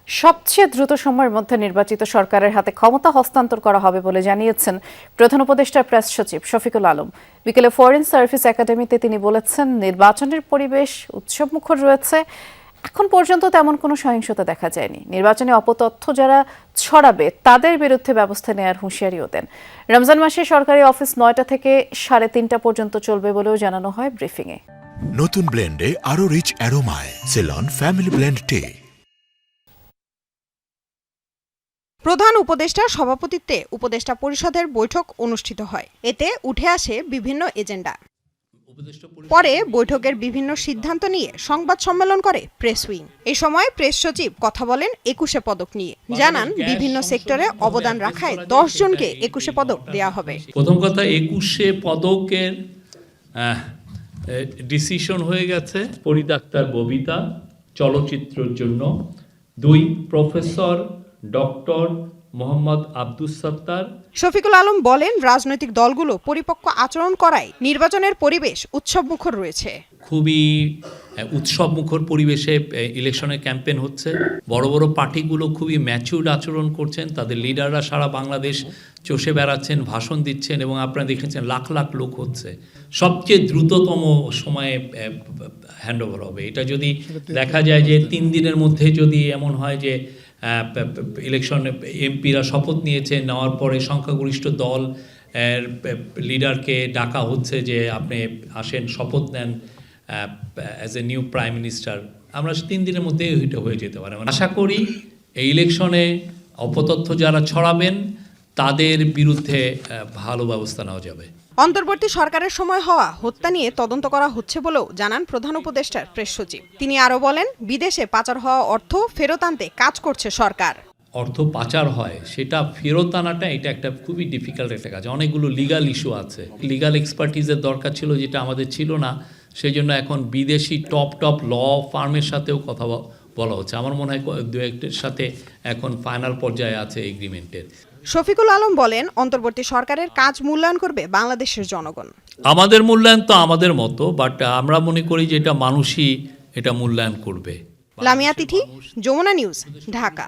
সবচেয়ে দ্রুত সময়ের মধ্যে নির্বাচিত সরকারের হাতে ক্ষমতা হস্তান্তর করা হবে বলে জানিয়েছেন প্রধান উপদেষ্টা প্রেস সচিব শফিকুল আলম। বিকেলে ফরেন সার্ভিস একাডেমিতে তিনি বলেছেন, নির্বাচনের পরিবেশ উৎসবমুখর রয়েছে। এখন পর্যন্ত তেমন কোনো সহিংসতা দেখা যায়নি। নির্বাচনে অপতথ্য যারা ছড়াবে তাদের বিরুদ্ধে ব্যবস্থা নেওয়ার হুঁশিয়ারিও দেন। রমজান মাসে সরকারি অফিস ৯টা থেকে ৩:৩০ পর্যন্ত চলবে বলেও জানানো হয় ব্রিফিংয়ে। নতুন ব্লেন্ডে আরো রিচ অ্যারোমায় সেলন ফ্যামিলি ব্লেন্ড টে। প্রধান উপদেষ্টার সভাপতিত্বে উপদেষ্টা পরিষদের বৈঠক অনুষ্ঠিত হয়। এতে উঠে আসে বিভিন্ন এজেন্ডা। পরে বৈঠকের বিভিন্ন সিদ্ধান্ত নিয়ে সংবাদ সম্মেলন করে প্রেস উইং। এ সময় প্রেস সচিব কথা বলেন ২১শে পদক নিয়ে। জানান, বিভিন্ন সেক্টরে অবদান রাখায় ১০ জনকে ২১শে পদক দেয়া হবে। প্রথম কথা, ২১শে পদকের ডিসিশন হয়ে গেছে। পরিডাক্তার ববিতা চলচ্চিত্রের জন্য ২ প্রফেসর ডক্টর মোহাম্মদ আব্দুস সত্তার। শফিকুল আলম বলেন, রাজনৈতিক দলগুলো পরিপক্ক আচরণ করায় নির্বাচনের পরিবেশ উৎসবমুখর রয়েছে। খুবই উৎসবমুখর পরিবেশে ইলেকশনের ক্যাম্পেইন হচ্ছে। বড় বড় পার্টিগুলো খুবই ম্যাচিউরড আচরণ করছেন। তাদের লিডাররা সারা বাংলাদেশ চষে বেড়াচ্ছেন, ভাষণ দিচ্ছেন, এবং আপনারা দেখেছেন লাখ লাখ লোক হচ্ছে। সবচেয়ে দ্রুততম সময়ে হ্যান্ডওভার হবে। এটা যদি দেখা যায় যে ৩ দিনের মধ্যে যদি এমন হয় যে ইলেকশন এমপিরা শপথ নিয়েছেন, নেওয়ার পরে সংখ্যাগরিষ্ঠ দল লিডারকে ডাকা হচ্ছে যে আপনি আসেন, শপথ নেন as a new prime minister, আমরা ৩ দিনের মধ্যে এটা হয়ে যেতে পারে। আশা করি এই ইলেকশনে অপতথ্য যারা ছড়াবেন তাদের বিরুদ্ধে ভালো ব্যবস্থা নেওয়া যাবে। অন্তর্বর্তী সরকারের সময় হওয়া হত্যা নিয়ে তদন্ত করা হচ্ছে বলেও জানান প্রধান উপদেষ্টার প্রেস সচিব। তিনি আরও বলেন, বিদেশে পাচার হওয়া অর্থ ফেরত আনতে কাজ করছে সরকার। অর্থ পাচার হয় সেটা ফেরত আনাটা এটা একটা খুবই ডিফিকাল্ট একটা কাজ। অনেকগুলো লিগাল ইস্যু আছে, লিগাল এক্সপার্টিসের দরকার ছিল, যেটা আমাদের ছিল না। সেই জন্য এখন বিদেশি টপ ল ফার্মের সাথেও কথা বলা হচ্ছে। আমার মনে হয় ২-১টার সাথে এখন ফাইনাল পর্যায়ে আছে এগ্রিমেন্টের। শফিকুল আলম বলেন, অন্তর্বর্তী সরকারের কাজ মূল্যায়ন করবে বাংলাদেশের জনগণ। আমাদের মূল্যায়ন তো আমাদের মতো, বাট আমরা মনে করি যে এটা মানুষই এটা মূল্যায়ন করবে। লামিয়া তিথি, যমুনা নিউজ, ঢাকা।